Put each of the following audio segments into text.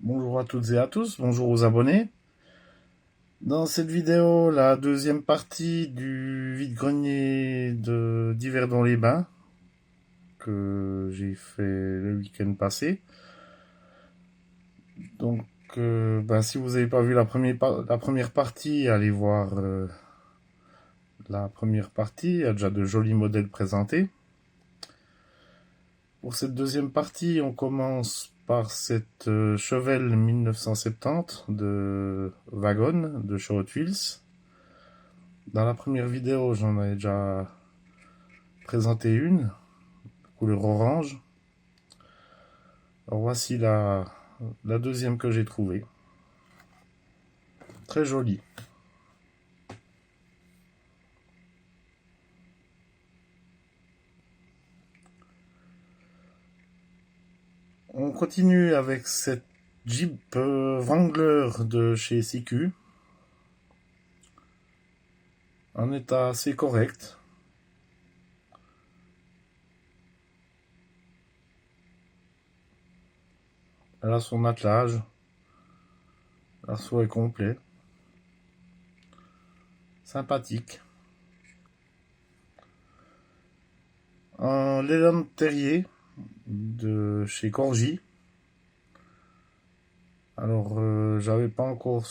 Bonjour à toutes et à tous, bonjour aux abonnés. Dans cette vidéo, la deuxième partie du vide-grenier d'Yverdon-les-Bains que j'ai fait le week-end passé. Donc, si vous n'avez pas vu la première partie, allez voir la première partie. Il y a déjà de jolis modèles présentés. Pour cette deuxième partie, on commence par cette Chevelle 1970 de Wagon de chez Hot Wheels. Dans la première vidéo, j'en ai déjà présenté une, couleur orange. Alors voici la deuxième que j'ai trouvée. Très jolie. On continue avec cette Jeep Wrangler de chez CQ. En état assez correct. Elle a son attelage. L'arceau est complet. Sympathique. Un Leyland Terrier de chez Corgi. Alors, j'avais pas encore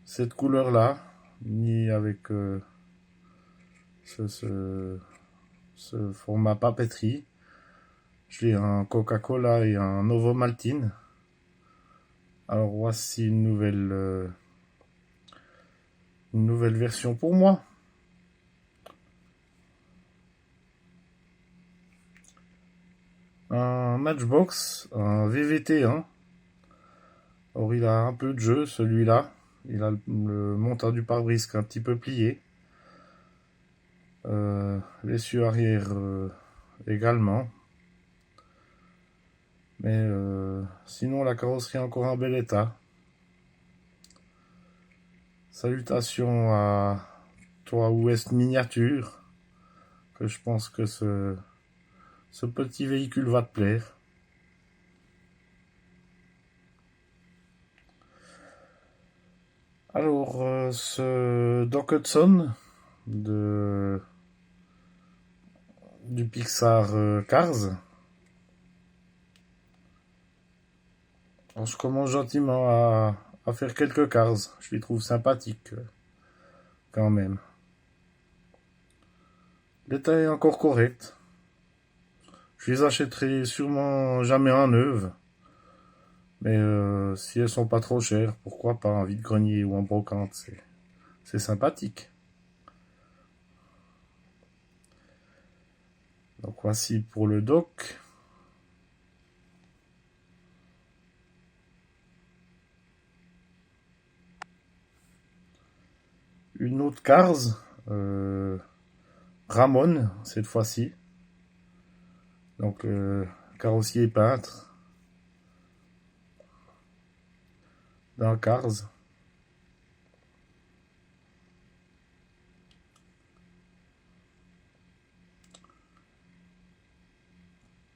cette couleur là, ni avec ce format papeterie. J'ai un Coca-Cola et un Ovomaltine. Alors voici une nouvelle version pour moi. Un Matchbox, un VVT1. Or il a un peu de jeu celui-là. Il a le montant du pare-brise un petit peu plié. L'essieu arrière également. Mais sinon la carrosserie est encore en bel état. Salutations à toi Ouest Miniature, que je pense que ce petit véhicule va te plaire. Alors, ce Doc Hudson du Pixar Cars. Alors, je commence gentiment à faire quelques Cars. Je les trouve sympathiques quand même. L'état est encore correct. Je les achèterai sûrement jamais en neuve. Mais si elles sont pas trop chères, pourquoi pas en vide-grenier ou en brocante, c'est sympathique. Donc voici pour le doc. Une autre Cars, Ramon cette fois-ci. Donc carrossier peintre dans Cars.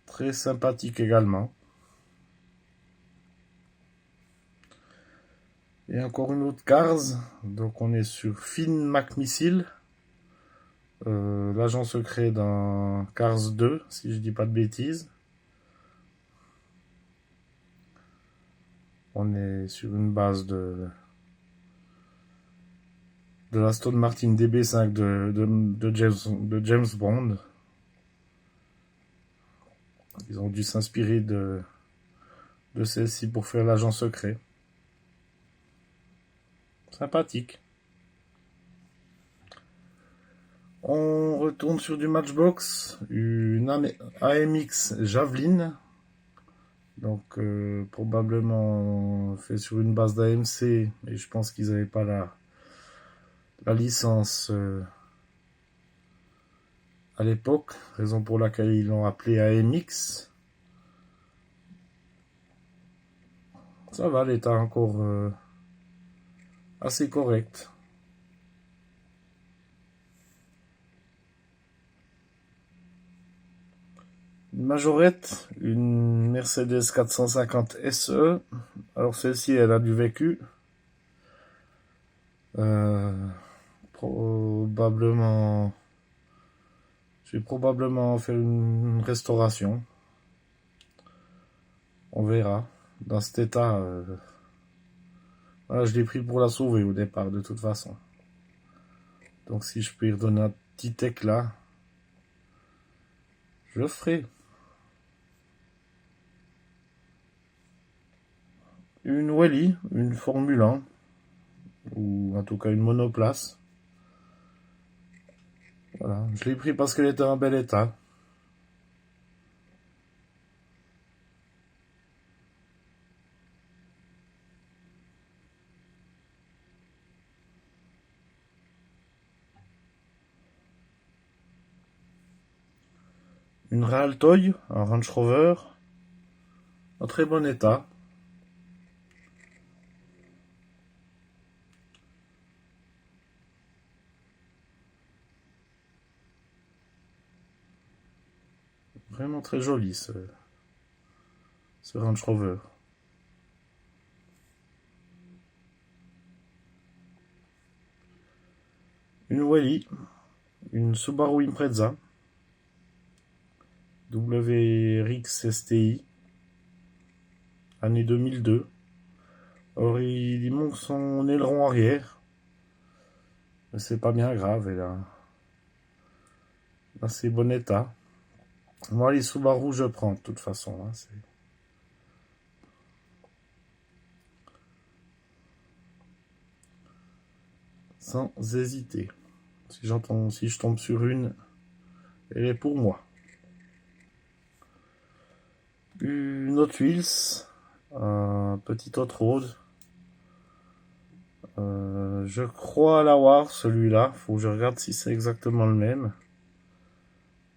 Très sympathique également. Et encore une autre Cars. Donc on est sur Finn McMissile. L'agent secret dans Cars 2, si je dis pas de bêtises. On est sur une base de l'Aston Martin DB5 de James Bond. Ils ont dû s'inspirer de celle-ci pour faire l'agent secret. Sympathique. On retourne sur du Matchbox, une AMX Javelin. Donc probablement fait sur une base d'AMC, mais je pense qu'ils n'avaient pas la licence à l'époque, raison pour laquelle ils l'ont appelé AMX. Ça va, l'état encore assez correct. Une majorette, une Mercedes 450 SE. Alors celle-ci, elle a du vécu. Probablement, je vais probablement faire une restauration. On verra. Dans cet état, voilà, je l'ai pris pour la sauver au départ, de toute façon. Donc si je peux y redonner un petit éclat, je le ferai. Une Wally, une Formule 1, ou en tout cas une monoplace. Voilà, je l'ai pris parce qu'elle était en bel état. Une Realtoy, un Range Rover, en très bon état. Vraiment très joli ce Range Rover. Une Wally, une Subaru Impreza, WRX STI, année 2002. Alors il manque son aileron arrière, mais c'est pas bien grave, elle a assez bon état. Moi les Subaru je prends de toute façon, hein, sans hésiter. Si je tombe sur une, elle est pour moi. Une Hot Wheels, un petit Hot Rod. Je crois l'avoir celui-là. Faut que je regarde si c'est exactement le même.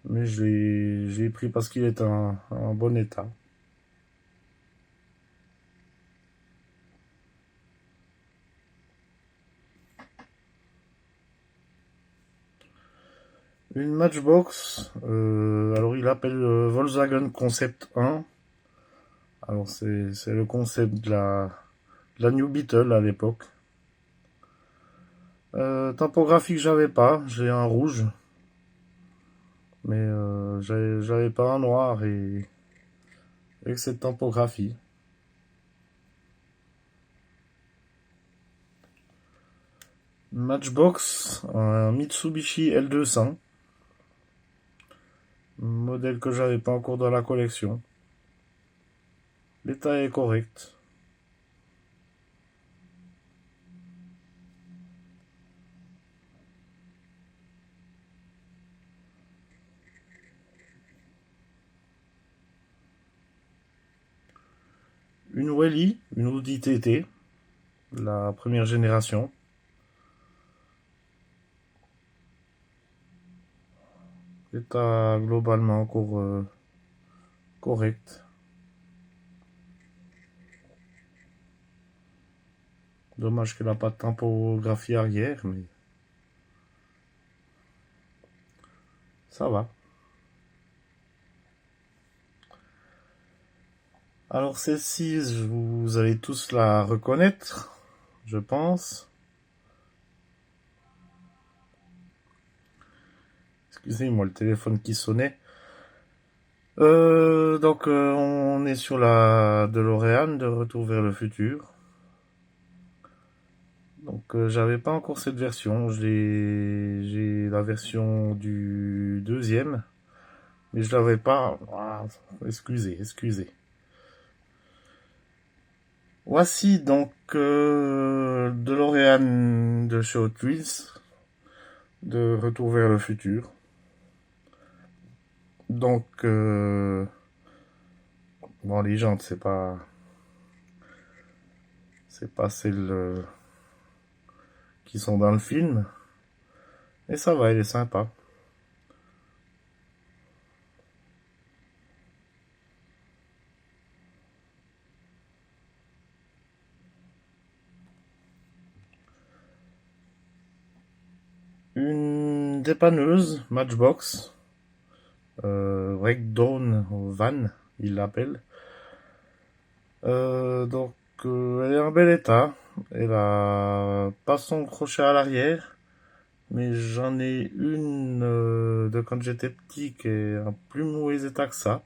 Mais je l'ai pris parce qu'il est en bon état. Une Matchbox. Alors il appelle Volkswagen Concept 1. Alors c'est le concept de la New Beetle à l'époque. Typographie que j'avais pas. J'ai un rouge. Mais j'avais pas un noir et avec cette typographie. Matchbox, un Mitsubishi L200. Modèle que j'avais pas encore dans la collection. L'état est correct. Une Wally, une Audi TT, la première génération. L'état globalement encore correct. Dommage qu'elle n'a pas de typographie arrière, mais ça va. Alors celle-ci, vous allez tous la reconnaître, je pense. Excusez-moi, le téléphone qui sonnait. Donc on est sur la DeLorean de Retour vers le futur. Donc j'avais pas encore cette version, j'ai la version du deuxième, mais je l'avais pas. Ah, excusez. Voici donc DeLorean de chez Hot Wheels de Retour vers le futur. Donc bon, les jantes c'est pas celles qui sont dans le film, et ça va, elle est sympa. Une dépanneuse Matchbox, breakdown van, il l'appelle. Donc elle est en bel état. Elle a pas son crochet à l'arrière, mais j'en ai une de quand j'étais petit qui est en plus mauvais état que ça.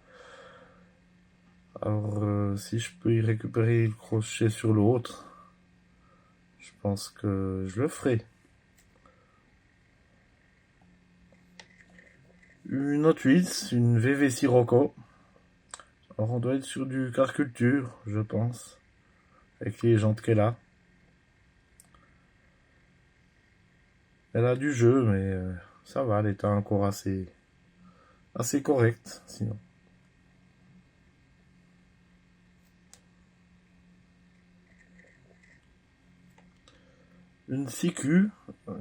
Alors si je peux y récupérer le crochet sur l'autre, je pense que je le ferai. Une Hot Wheels, une VV Sirocco. Alors on doit être sur du car culture, je pense, avec les jantes qu'elle a. Elle a du jeu, mais ça va, elle est encore assez correcte, sinon. Une CQ,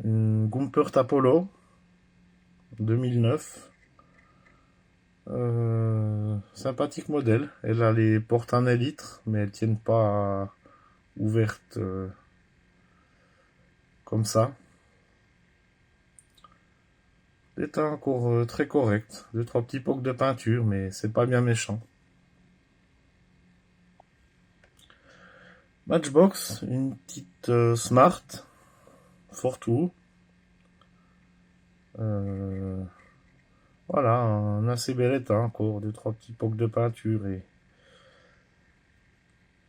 une Gumpert Apollo, 2009. Sympathique modèle. Elle a les portes en 1 litre, mais elles tiennent pas ouvertes comme ça. L'état encore très correct. 2-3 petits pocs de peinture, mais c'est pas bien méchant. Matchbox, une petite Smart, Fortwo. Voilà, un assez bel état encore. 2-3 petits pocs de peinture et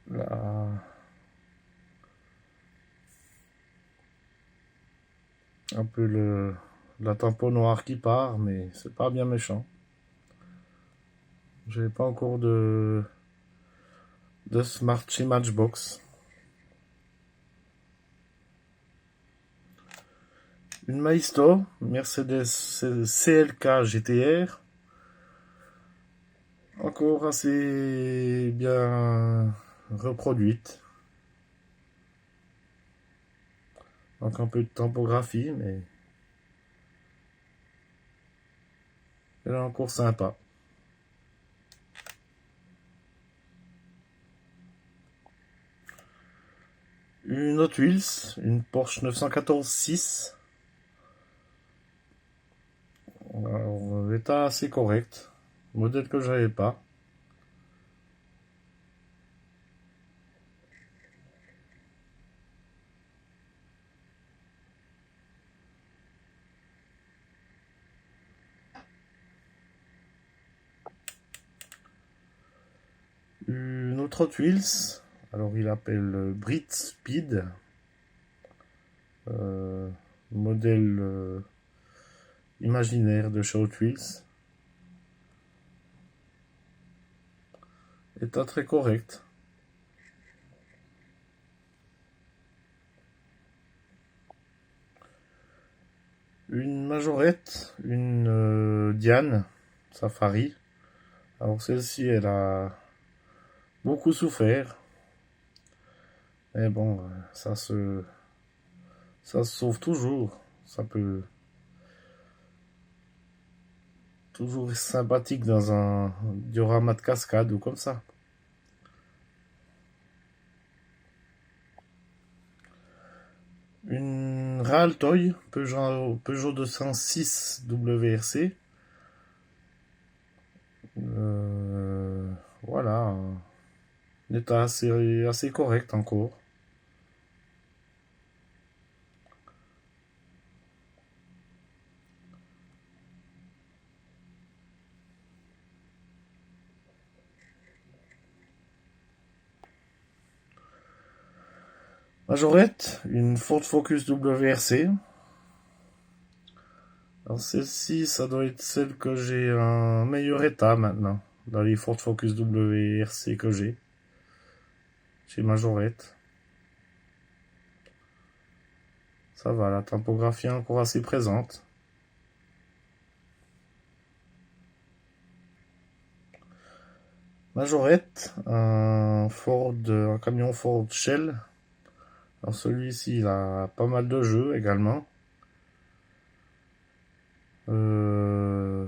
là, un peu la tampon noire qui part, mais c'est pas bien méchant. J'ai pas encore de Smart chez Matchbox. Une Maisto, Mercedes CLK GTR. Encore assez bien reproduite. Donc un peu de typographie, mais elle est encore sympa. Une Hot Wheels, une Porsche 914-6. Alors, l'état assez correct. Modèle que j'avais pas. Une autre Hot Wheels. Alors, il appelle Brit Speed. Modèle imaginaire de chez Hot Wheels. État très correct. Une Majorette, une Diane Safari. Alors celle-ci, elle a beaucoup souffert. Mais bon, ça se sauve toujours. Ça peut toujours être sympathique dans un diorama de cascade ou comme ça. Une Raaltoy Peugeot 206 WRC. Voilà, un état assez correct encore. Majorette, une Ford Focus WRC. Alors celle-ci, ça doit être celle que j'ai en meilleur état maintenant, dans les Ford Focus WRC que j'ai, chez Majorette. Ça va, la typographie est encore assez présente. Majorette, un camion Ford Shell. Alors celui-ci, il a pas mal de jeux également. Le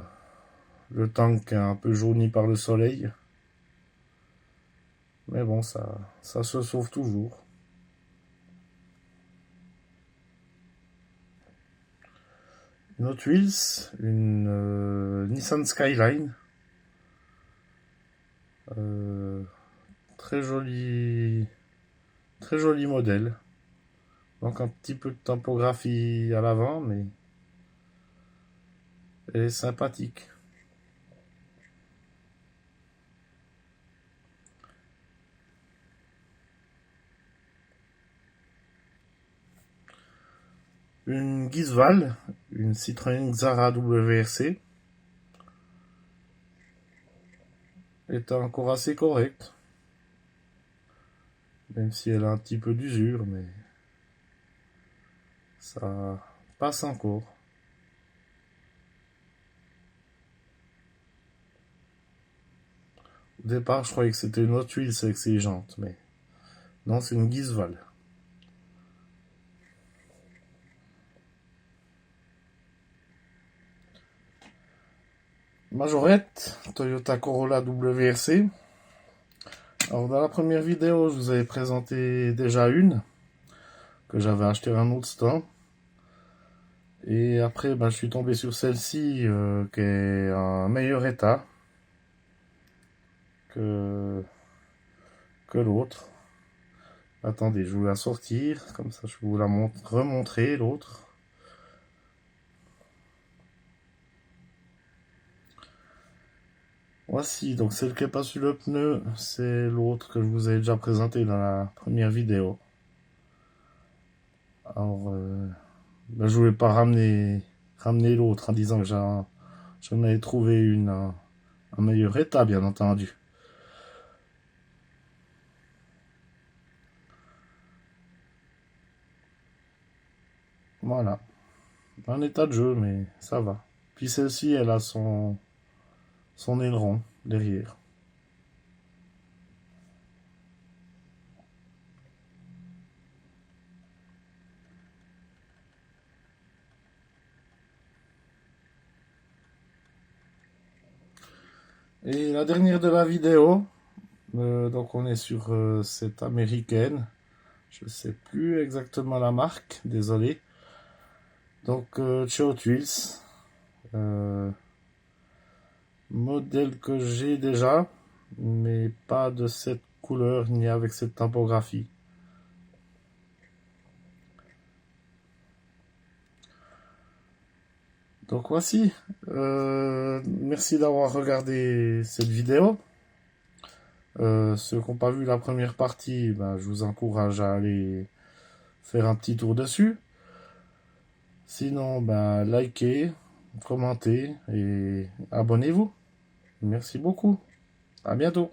tank est un peu jauni par le soleil. Mais bon, ça se sauve toujours. une Hot Wheels, une Nissan Skyline. Très joli modèle. Donc un petit peu de typographie à l'avant, mais elle est sympathique. Une Gizval, une Citroën Xara WRC, est encore assez correcte, même si elle a un petit peu d'usure, mais ça passe encore. Au départ, je croyais que c'était une Hot Wheels avec ses jantes, mais non, c'est une Gizval. Majorette, Toyota Corolla WRC. Alors dans la première vidéo, je vous avais présenté déjà une que j'avais acheté à un autre stand. Et après, je suis tombé sur celle-ci qui est en meilleur état que l'autre. Attendez, je vais vous la sortir, comme ça je vais vous la remontrer l'autre. Voici, donc celle qui est pas sur le pneu, c'est l'autre que je vous ai déjà présenté dans la première vidéo. Alors, je voulais pas ramener l'autre en disant que j'en avais trouvé une en meilleur état, bien entendu. Voilà, un état de jeu, mais ça va. Puis celle-ci, elle a son aileron derrière. Et la dernière de la vidéo, donc on est sur cette américaine. Je sais plus exactement la marque, désolé. Donc chez Hot Wheels, modèle que j'ai déjà, mais pas de cette couleur ni avec cette typographie. Donc voici, merci d'avoir regardé cette vidéo. Ceux qui n'ont pas vu la première partie, je vous encourage à aller faire un petit tour dessus. Sinon, likez, commentez et abonnez-vous. Merci beaucoup. À bientôt.